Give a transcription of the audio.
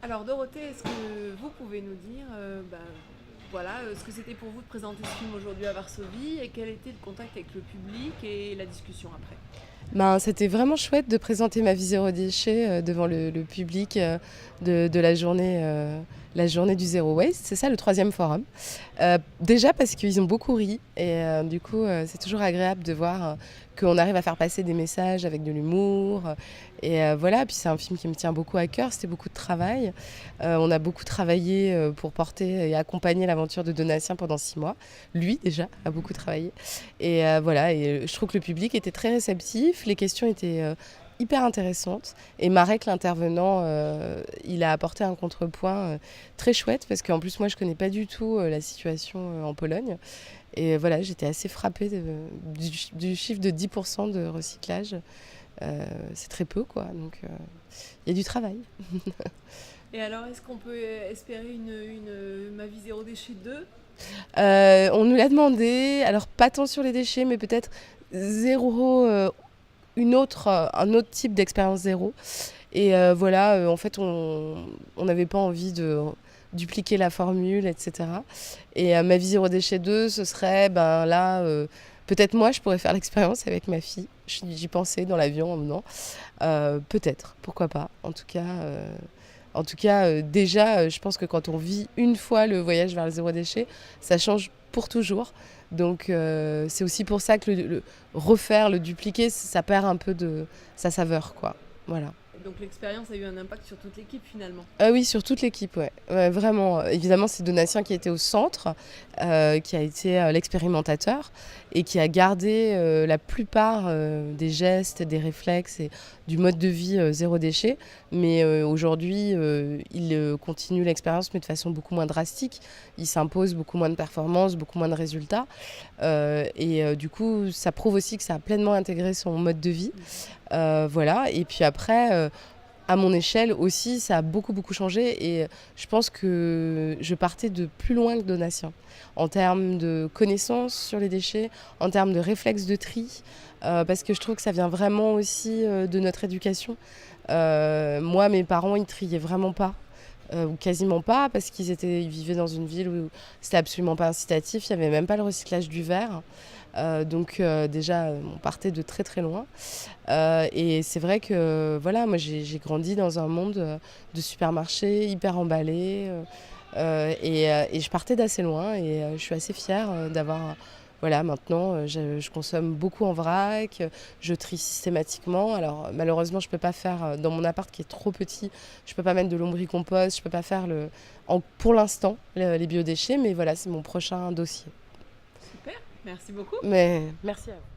Alors Dorothée, est-ce que vous pouvez nous dire voilà, ce que c'était pour vous de présenter ce film aujourd'hui à Varsovie et quel était le contact avec le public et la discussion après? Ben, c'était vraiment chouette de présenter ma vie zéro déchet devant le public de la journée du Zero Waste. C'est ça le troisième forum. Déjà parce qu'ils ont beaucoup ri et du coup c'est toujours agréable de voir qu'on arrive à faire passer des messages avec de l'humour. Voilà, puis c'est un film qui me tient beaucoup à cœur, c'était beaucoup de travail. On a beaucoup travaillé pour porter et accompagner l'aventure de Donatien pendant 6 mois. Lui déjà a beaucoup travaillé. Voilà, et je trouve que le public était très réceptif, les questions étaient hyper intéressantes. Et Marek, l'intervenant, il a apporté un contrepoint très chouette, parce qu'en plus, moi, je connais pas du tout la situation en Pologne. Et voilà, j'étais assez frappée du chiffre de 10% de recyclage. C'est très peu, quoi. Donc, il y a du travail. Et alors, est-ce qu'on peut espérer une Ma vie zéro déchet 2? On nous l'a demandé, alors pas tant sur les déchets, mais peut-être zéro, un autre type d'expérience zéro. Voilà, en fait, on n'avait pas envie de dupliquer la formule, etc. Ma vie zéro déchet 2, ce serait, ben là, peut-être moi, je pourrais faire l'expérience avec ma fille. J'y pensais dans l'avion en venant. Peut-être, pourquoi pas. En tout cas, déjà, je pense que quand on vit une fois le voyage vers le zéro déchet, ça change pour toujours. Donc, c'est aussi pour ça que le refaire, le dupliquer, ça perd un peu de sa saveur, quoi. Voilà. Donc l'expérience a eu un impact sur toute l'équipe finalement. Ah oui, sur toute l'équipe, ouais. Ouais, vraiment. Évidemment, c'est Donatien qui était au centre, qui a été l'expérimentateur et qui a gardé la plupart des gestes, des réflexes et du mode de vie zéro déchet. Mais aujourd'hui, il continue l'expérience, mais de façon beaucoup moins drastique. Il s'impose beaucoup moins de performances, beaucoup moins de résultats. Du coup, ça prouve aussi que ça a pleinement intégré son mode de vie. Voilà. Et puis après, à mon échelle aussi, ça a beaucoup, beaucoup changé. Et je pense que je partais de plus loin que Donatien. En termes de connaissances sur les déchets, en termes de réflexes de tri. Parce que je trouve que ça vient vraiment aussi de notre éducation. Moi, mes parents, ils triaient vraiment pas. Ou quasiment pas, parce ils vivaient dans une ville où c'était absolument pas incitatif, il n'y avait même pas le recyclage du verre. Déjà, on partait de très très loin. Et c'est vrai que voilà, moi j'ai grandi dans un monde de supermarchés hyper emballé. Et je partais d'assez loin et je suis assez fière d'avoir. Voilà, maintenant, je consomme beaucoup en vrac, je trie systématiquement. Alors, malheureusement, je ne peux pas faire, dans mon appart qui est trop petit, je ne peux pas mettre de lombricompost, je ne peux pas faire, pour l'instant, les biodéchets, mais voilà, c'est mon prochain dossier. Super, merci beaucoup. Mais merci à vous.